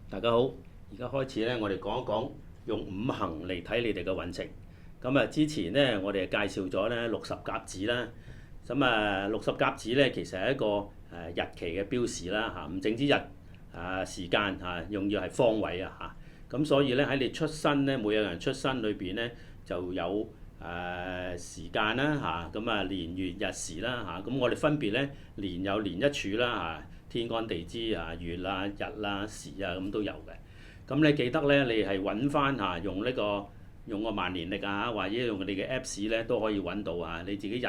大家好，而家開始咧，我哋講一講用五行嚟睇你哋嘅運程。咁啊，之前咧我哋介紹咗咧60甲子啦。咁啊，60甲子咧其實係一個日期嘅標示啦嚇，唔淨止日時間嚇，用要係方位啊嚇。咁所以咧喺你出生咧，每個人出生裏邊咧就有時間啦嚇，咁啊年月日時啦嚇。咁我哋分別咧年有年一柱啦嚇。天干地支啊、月啊、日啊、時啊咁都有嘅。咁你記得咧，你係揾翻嚇用個萬年曆啊，或者用你嘅 Apps 咧都可以揾到啊。你自己日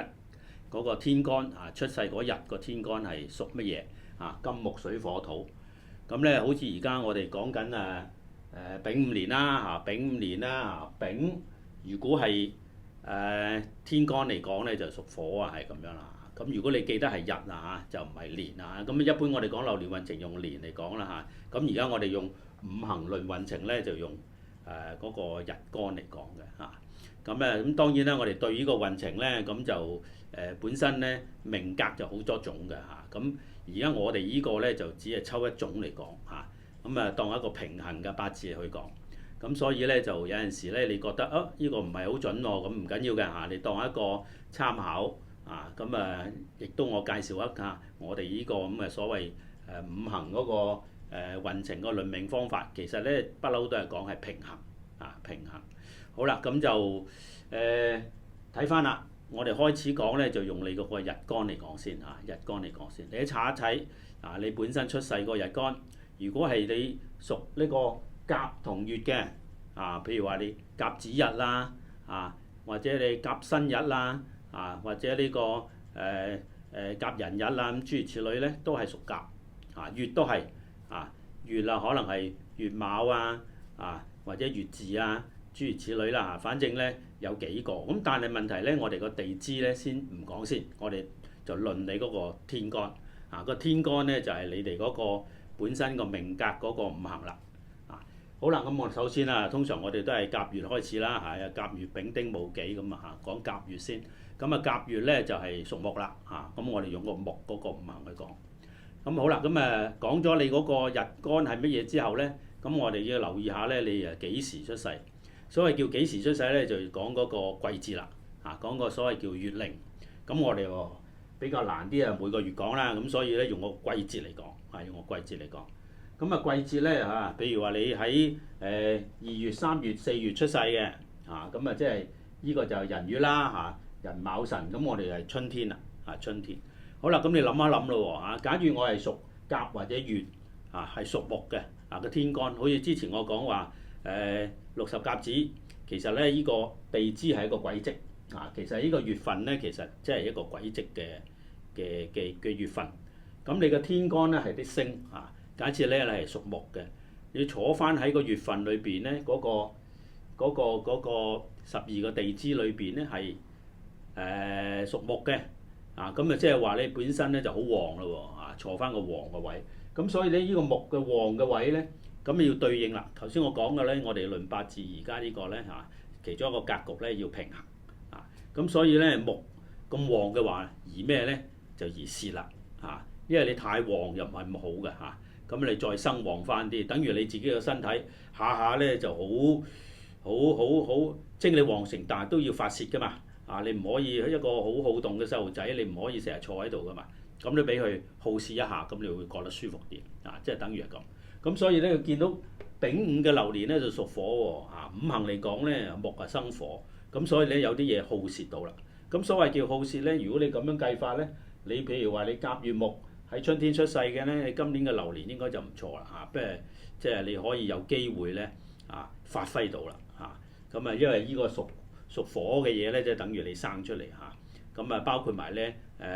嗰個天干啊，出世嗰日個天干係屬乜嘢啊？金木水火土。咁咧好似而家我哋講緊丙午年啦嚇，丙午年啦嚇，丙如果係天干嚟講咧就屬火啊，係咁樣啦。咁如果你記得係日啊嚇，就唔係年啊。咁一般我哋講流年運程用年嚟講啦嚇。咁而家我哋用五行論運程咧，就用嗰個日干嚟講嘅嚇。咁當然啦，我哋對呢個運程咧，咁就本身咧命格就好多種嘅嚇。咁而家我哋呢個咧就只係抽一種嚟講嚇。咁當一個平衡嘅八字去講。咁所以咧就有陣時咧，你覺得呢個唔係好準喎，咁唔緊要嘅嚇，你當一個參考。亦都我介紹一下我哋呢個咁嘅所謂五行嗰個運程個論命方法，其實咧不嬲都係講係平衡平衡。好啦，咁就睇翻啦，我哋開始講咧就用你嗰個日干嚟講先嚇，日干嚟講先。你查一睇你本身出世個日干，如果係你屬呢個甲同月嘅譬如話你甲子日啦或者你甲申日啦。或者呢個甲寅日啦，咁諸如此類咧，都係屬甲月都係月可能係月卯或者月巳諸如此類啦反正咧有幾個咁，但係問題咧，我哋個地支咧先唔講先，我哋就論你嗰個天干個天干咧就係你哋嗰個本身個命格嗰個五行啦好啦，咁我首先通常我哋都係甲月開始啦甲月丙丁戊己咁講甲月先。咁甲月咧就係屬木啦咁我哋用個木嗰個五行去講。咁好啦，咁講咗你嗰個日干係乜嘢之後咧，咁我哋要留意下咧，你幾時出世？所謂叫幾時出世咧，就講嗰個季節啦講個所謂叫月令。咁我哋比較難啲每個月講啦，咁所以咧用個季節嚟講用個季節嚟講。咁季節咧譬如話你喺2月、3月、4月出世嘅咁即係呢個就係寅月啦寅卯辰，咁我哋係春天啦春天。好啦，咁你諗一諗咯假如我係屬甲或者月係屬木嘅個天干，好似之前我講話60甲子，其實咧呢個地支係一個軌跡其實呢個月份咧其實即係一個軌跡嘅月份。咁你個天干咧係啲星假設咧你係屬木嘅，你坐翻喺個月份裏邊咧嗰個12個地支裏邊咧係屬木嘅咁即係話你本身咧就好旺咯坐翻個旺嘅位。咁所以咧呢個木嘅旺嘅位咧，咁你要對應啦。頭先我講嘅咧，我哋論八字而家呢個咧其中一個格局咧要平衡咁所以咧木咁旺嘅話，宜咩咧？就宜泄啦因為你太旺又唔係咁好嘅咁你再生旺翻啲，等於你自己嘅身體下下咧就好精力旺盛，但係都要發泄噶嘛你唔可以一個好好動嘅細路仔，你唔可以成日坐喺度噶嘛。咁你俾佢好泄一下，咁你會覺得舒服啲即係等於係咁。咁所以咧，見到丙午嘅流年咧就屬火喎五行嚟講咧木生火，咁所以咧有啲嘢耗泄到啦。咁所謂叫耗泄咧，如果你咁樣計法咧，你譬如話你甲月木喺春天出世嘅咧，你今年嘅流年應該就唔錯啦即係你可以有機會咧發揮到啦咁因為呢個屬火嘅嘢咧，即係等於你生出嚟咁包括埋咧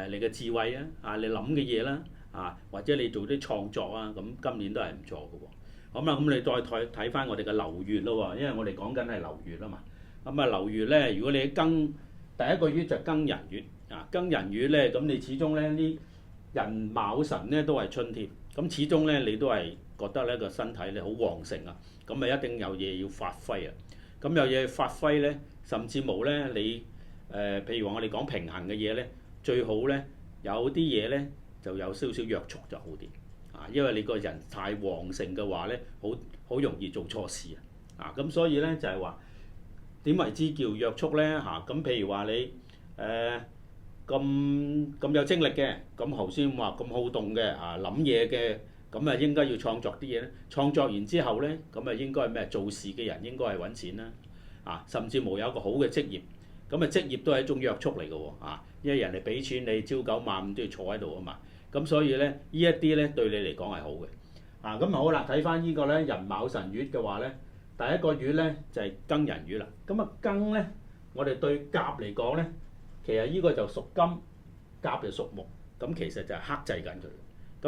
你嘅智慧你諗嘅嘢啦或者你做啲創作咁今年都係唔錯嘅喎。咁你再睇翻我哋嘅流月咯因為我哋講緊係流月啊嘛。流月咧，如果你第一個月就庚寅月庚寅月咧，咁你始終咧呢寅卯辰咧都係春天，咁始終咧你都係覺得咧個身體咧好旺盛咁一定有嘢要發揮咁有嘢發揮咧，甚至無咧你譬如話我哋講平衡嘅嘢咧，最好咧有啲嘢咧就有少少約束就好啲因為你個人太旺盛嘅話咧，好容易做錯事咁所以咧就係話點為之叫約束咧咁譬如話你咁有精力嘅，咁頭先話咁好動嘅諗嘢嘅，咁應該要創作啲嘢咧。創作完之後咧，咁應該係咩？做事嘅人應該係揾錢啦甚至冇有一個好嘅職業，咁職業都係一種約束嚟嘅喎因為人哋俾錢你朝九晚五都要坐喺度啊嘛。咁所以咧呢一啲咧對你嚟講係好嘅咁好啦，睇翻呢個咧寅卯辰月嘅話咧，第一個月咧就係庚寅月啦。咁庚咧，我哋對甲嚟講咧，其實呢個就屬金，甲就屬木，咁其實就係克制緊佢。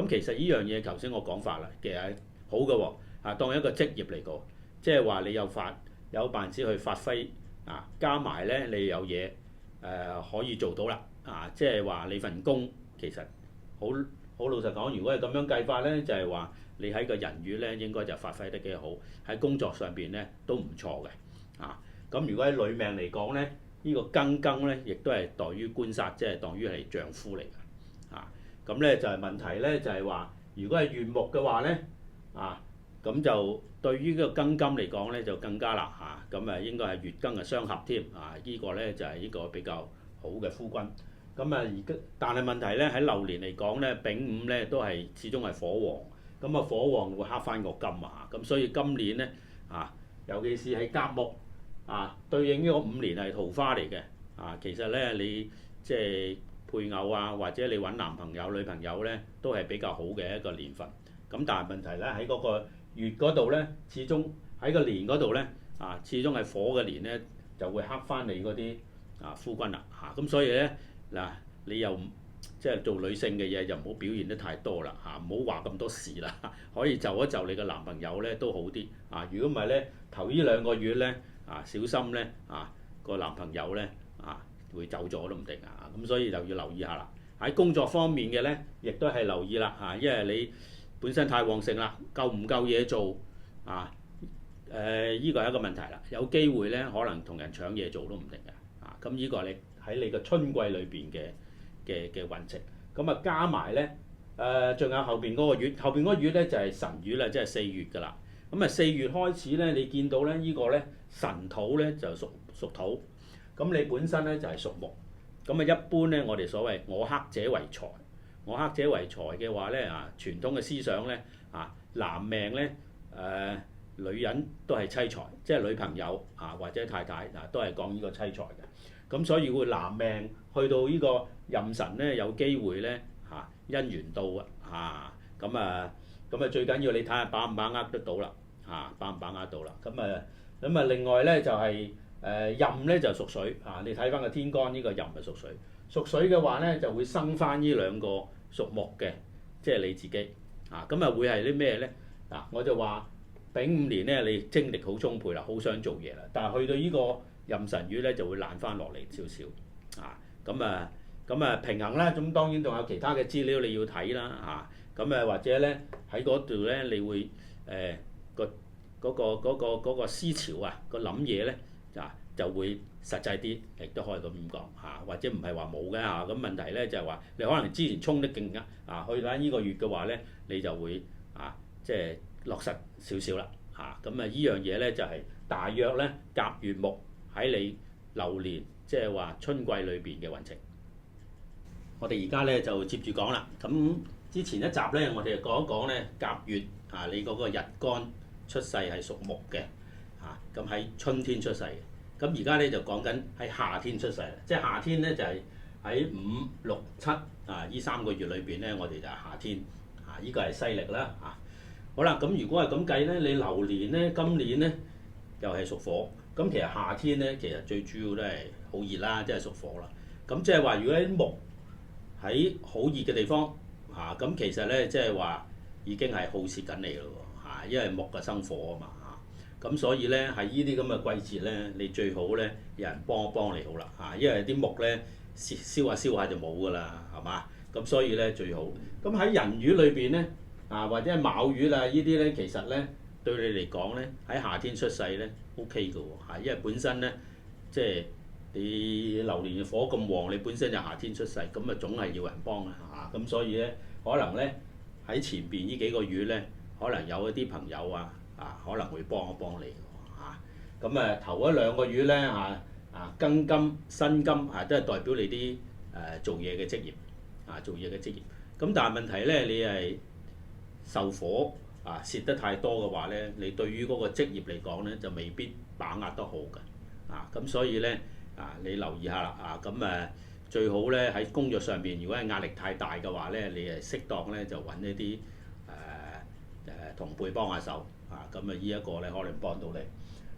咁其實呢樣嘢頭先我講法啦，其實係好嘅喎當一個職業嚟講，即係話你有辦法去發揮加埋咧你有嘢可以做到啦即係話你份工其實好老實講，如果係咁樣計法咧，就係話你喺個人月咧應該就發揮得幾好，喺工作上邊咧都唔錯嘅咁如果喺女命嚟講咧，呢個庚咧亦都係代於官殺，即係當於係丈夫嚟嘅咁咧就係問題咧就係話，如果係月木嘅話咧咁就對於呢個庚金嚟講咧就更加啦咁應該係月庚嘅相合添呢個咧就係呢個比較好嘅夫君。咁但係問題咧喺流年嚟講咧，丙午咧都係始終係火旺，咁火旺會克翻個金咁所以今年咧尤其是係甲木對應呢個5年係桃花嚟嘅其實咧你即係配偶或者你揾男朋友女朋友咧都係比較好嘅一個年份。咁但係問題咧喺嗰個月嗰度咧，始終喺個年嗰度咧始終係火嘅年咧，就會克翻你嗰啲夫君啦咁所以咧你又即係做女性嘅嘢，就唔好表現得太多啦唔好話咁多事啦可以就一就你個男朋友咧都好啲如果唔係咧，頭呢2個月咧小心咧個男朋友咧會走咗都唔定咁所以就要留意下啦。喺工作方面嘅咧，亦都係留意啦因為你本身太旺盛啦，夠唔夠嘢做依個係一個問題啦。有機會咧可能同人搶嘢做都唔定嘅咁呢個係你喺你個春季裏邊嘅運程。咁加埋咧仲有後邊嗰個月，後邊嗰個月咧就係辰月啦，即係4月㗎啦。咁4月開始咧，你見到咧呢個咧辰土咧就屬土，咁你本身咧就係屬木。咁一般咧我哋所謂我克者為財，我克者為財嘅話咧傳統嘅思想咧男命咧女人都係妻財，即係女朋友或者太太都係講呢個妻財嘅。咁所以會男命去到呢個壬辰咧，有機會咧姻緣到咁最緊要你睇下把唔把握得到啦把唔把握到啦。咁另外咧就係壬咧就屬水你睇翻個天干呢個壬係屬水，屬水嘅話咧就會生翻呢2個屬木嘅，即係你自己咁會係啲咩咧我就話丙午年咧你精力好充沛啦，好想做嘢啦，但係去到呢個壬辰月咧就會爛翻落嚟少少咁平衡啦。咁當然仲有其他嘅資料你要睇啦或者咧喺嗰度咧你會嗰個思潮個諗嘢咧就會實際啲，亦都可以咁講或者唔係話冇嘅咁問題咧就係話你可能之前衝得勁去到呢個月嘅話咧，你就會即係落實少少啦咁呢樣嘢咧就係大約咧甲乙木喺你流年即係話春季裏邊嘅運程。我哋而家咧就接住講啦。咁之前一集咧我哋講一講咧甲月你嗰個日干出世係屬木嘅咁喺春天出世嘅。咁而家咧就講緊喺夏天出世啦，即係夏天咧就係喺5、6、7呢3個月裏邊咧，我哋就係夏天呢個係西歷啦好啦，咁如果係咁計咧，你流年咧今年咧又係屬火，咁其實夏天咧其實最主要都係好熱啦，即係屬火啦。咁即係話如果啲木喺好熱嘅地方咁其實咧即係話已經係耗蝕緊你咯因為木嘅生火啊嘛咁所以咧喺呢啲咁嘅季節咧，你最好咧有人幫一幫你好啦因為啲木咧燒下就冇㗎啦，係嘛？咁所以咧最好。咁喺人月裏邊咧或者係卯月呢啲咧，其實咧對你嚟講咧喺夏天出世咧 OK 㗎喎因為本身咧即係你流年火咁旺，你本身就夏天出世，咁總係要人幫咁所以咧可能咧喺前邊呢幾個月咧，可能有一啲朋友可能會幫一幫你嚇。咁頭一兩個月咧庚金、辛金都係代表你啲做嘢嘅職業做嘢嘅職業。咁但係問題咧，你係受火蝕得太多嘅話咧，你對於嗰個職業嚟講咧就未必把握得好㗎。咁所以咧你留意下啦咁最好咧喺工作上邊，如果係壓力太大嘅話咧，你適當咧就揾一啲同輩幫下手咁呢一個咧可能幫到你。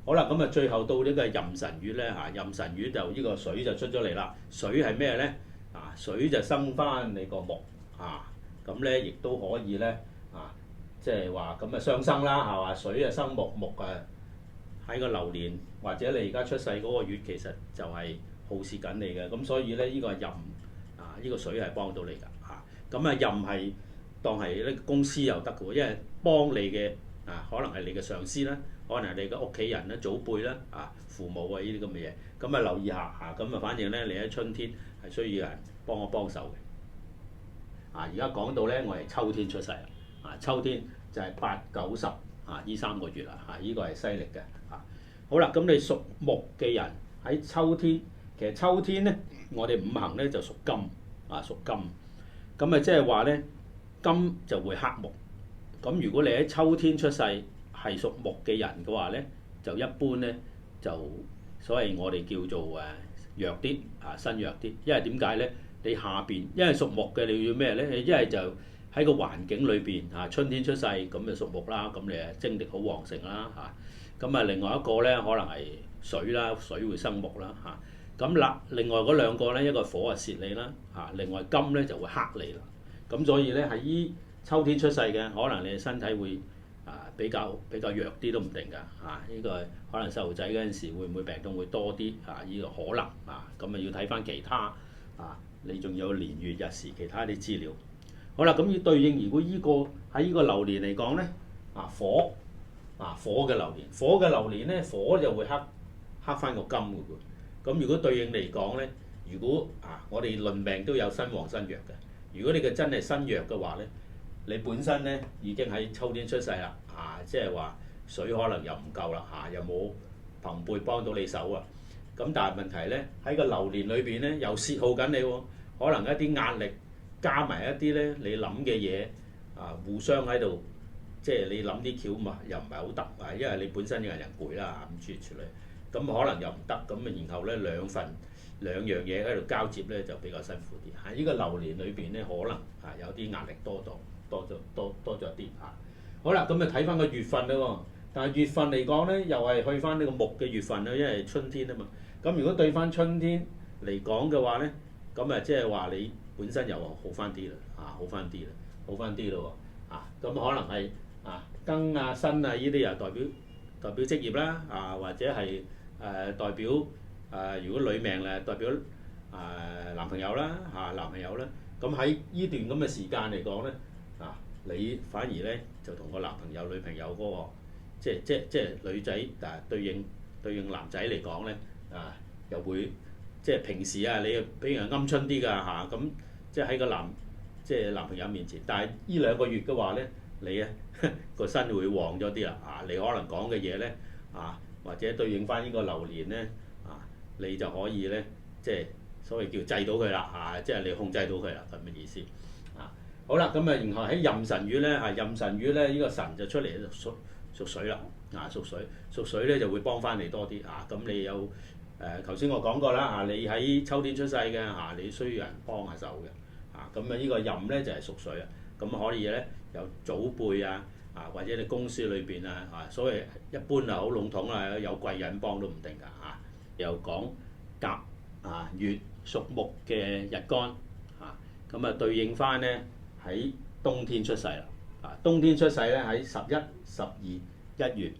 好啦，咁最後到呢個壬辰月咧壬辰月就呢個水就出咗嚟啦。水係咩咧？水就生翻你個木咁咧亦都可以咧即係話咁雙生啦係嘛？水生木，木喺個流年或者你而家出世嗰個月其實就係耗蝕緊你嘅。咁所以咧呢個壬呢個水係幫到你㗎咁壬係當係咧公司又得嘅喎，因為幫你嘅可能係你嘅上司啦，可能係你嘅屋企人啦、祖輩啦父母呢啲咁嘅嘢。咁留意下咁反正咧你喺春天係需要人幫我幫手嘅。而家講到咧我係秋天出世秋天就係8、9、10呢3個月呢個係犀利嘅好啦，咁你屬木嘅人喺秋天，其實秋天咧我哋五行咧就屬金屬金。咁即係話咧金就會克木。咁如果你喺秋天出世係屬木嘅人嘅話咧，就一般咧就所謂我哋叫做弱啲身弱啲。因為點解咧？你下邊因為屬木嘅你要咩咧？一係就喺個環境裏邊春天出世咁就屬木啦，咁你精力好旺盛啦咁另外一個咧可能係水啦，水會生木啦咁另外嗰兩個咧，一個火蝕你啦另外金咧就會克你啦。咁所以咧喺依秋天出世嘅，可能你身體會比較弱啲都唔定㗎呢個可能細路仔嗰陣時會唔會病痛會多啲呢個可能咁要睇翻其他你仲有年月日時其他啲資料。好啦，咁要對應如果喺呢個流年嚟講咧火嘅流年，火嘅流年咧火就會克翻個金㗎喎。咁如果對應嚟講咧，如果我哋論命都有身旺身弱嘅。如果你嘅真係身弱嘅話咧，你本身咧已經喺秋天出世啦即係話水可能又唔夠啦又冇朋輩幫到你手咁但係問題咧喺個流年裏邊咧又泄耗緊你喎，可能一啲壓力加埋一啲咧你諗嘅嘢互相喺度，即係你諗啲橋嘛又唔係好得因為你本身有人攰啦咁諸如此類，咁可能又唔得咁然後咧兩樣嘢喺度交接咧就比較辛苦啲喺呢個流年裏邊咧可能有啲壓力多咗啲好啦，咁睇翻個月份啦喎，但係月份嚟講咧又係去翻呢個木嘅月份啦，因為春天啊嘛。咁如果對翻春天嚟講嘅話咧，咁即係話你本身又好翻啲啦好翻啲咯喎咁可能係庚辛呢啲又代表職業啦或者係代表如果女命咧代表男朋友啦咁喺呢段咁嘅時間嚟講咧你反而咧就同個男朋友女朋友嗰個即係女仔對應男仔嚟講咧又會即係平時你比人鵪鶉啲㗎咁即係喺個男朋友面前，但係呢2個月嘅話咧，你個身會旺咗啲啦你可能講嘅嘢咧或者對應翻呢個流年咧你就可以咧即係所謂叫制到佢啦即係你控制到佢啦咁嘅意思好啦，咁然後喺壬辰月咧壬辰月咧呢個辰就出嚟屬水啦屬水咧就會幫翻你多啲咁你有頭先我講過啦你喺秋天出世嘅你需要人幫下手嘅咁呢個壬咧就係屬水咁可以咧有祖輩或者你公司裏邊所謂一般好籠統有貴人幫都唔定㗎又講甲月屬木嘅日干咁對應翻咧喺冬天出世啦冬天出世咧喺11、12、1月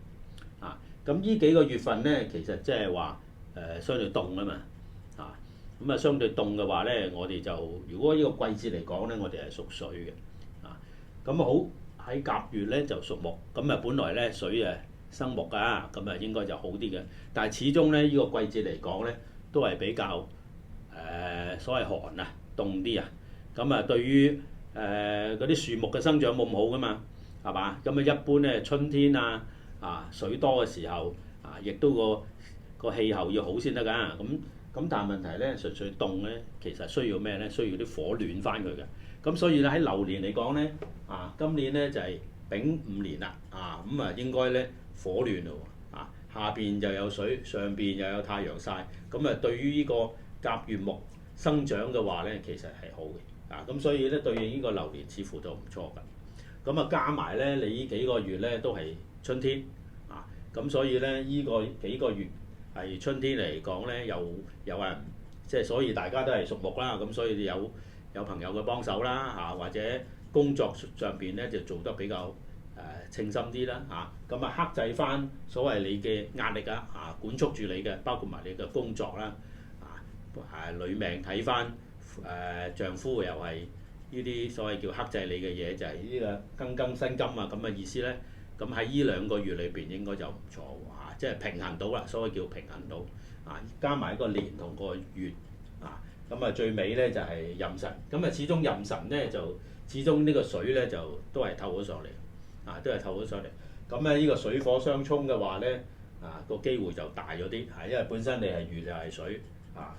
咁呢幾個月份咧其實即係話相對凍啊嘛咁相對凍嘅話咧，我哋就如果呢個季節嚟講咧，我哋係屬水嘅咁好喺甲月咧就屬木，咁本來咧水生木㗎，咁應該就好啲嘅。但係始終咧呢個季節嚟講咧，都係比較所謂寒凍啲咁對於嗰啲樹木嘅生長冇咁好噶嘛，係嘛？咁啊一般咧春天水多嘅時候亦都個氣候要好先得㗎。咁但係問題咧，純粹凍咧，其實需要咩咧？需要啲火暖翻佢嘅。咁所以咧喺流年嚟講咧，今年咧就係丙午年啦，咁應該咧火暖咯喎，下邊就有水，上邊又有太陽曬，咁對於呢個甲乙木生長嘅話咧，其實係好嘅，咁所以咧對應呢個流年似乎都唔錯㗎。咁加埋咧，你呢幾個月咧都係春天，咁所以咧呢個幾個月係春天嚟講咧，有人即係所以大家都係屬木啦，咁所以有朋友嘅幫手啦，或者工作上邊咧就做得比較稱心啲啦，咁克制翻所謂你嘅壓力管束住你嘅，包括埋你嘅工作啦，女命睇翻丈夫又係呢啲所謂叫克制你嘅嘢，就係呢個庚辛金咁嘅意思咧。咁喺呢2個月裏邊應該就唔錯喎，即係平衡到啦，所謂叫平衡到，加埋個年同個月，咁最尾咧就係壬辰，咁始終壬辰咧就始終呢個水咧就都係透咗上嚟，都係透咗上嚟。咁呢個水火相沖嘅話咧，個機會就大咗啲，因為本身你係月又係水，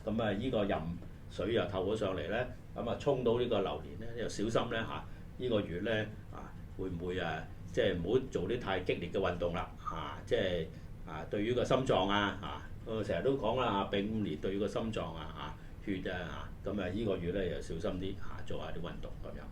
咁呢個壬水又透咗上嚟咧，咁沖到呢個流年咧，又小心咧呢個月咧會唔會即係唔好做啲太激烈嘅運動啦，即係對於個心臟我成日都講啦，丙午年對於個心臟血咁呢個月咧又小心啲做下啲運動咁樣。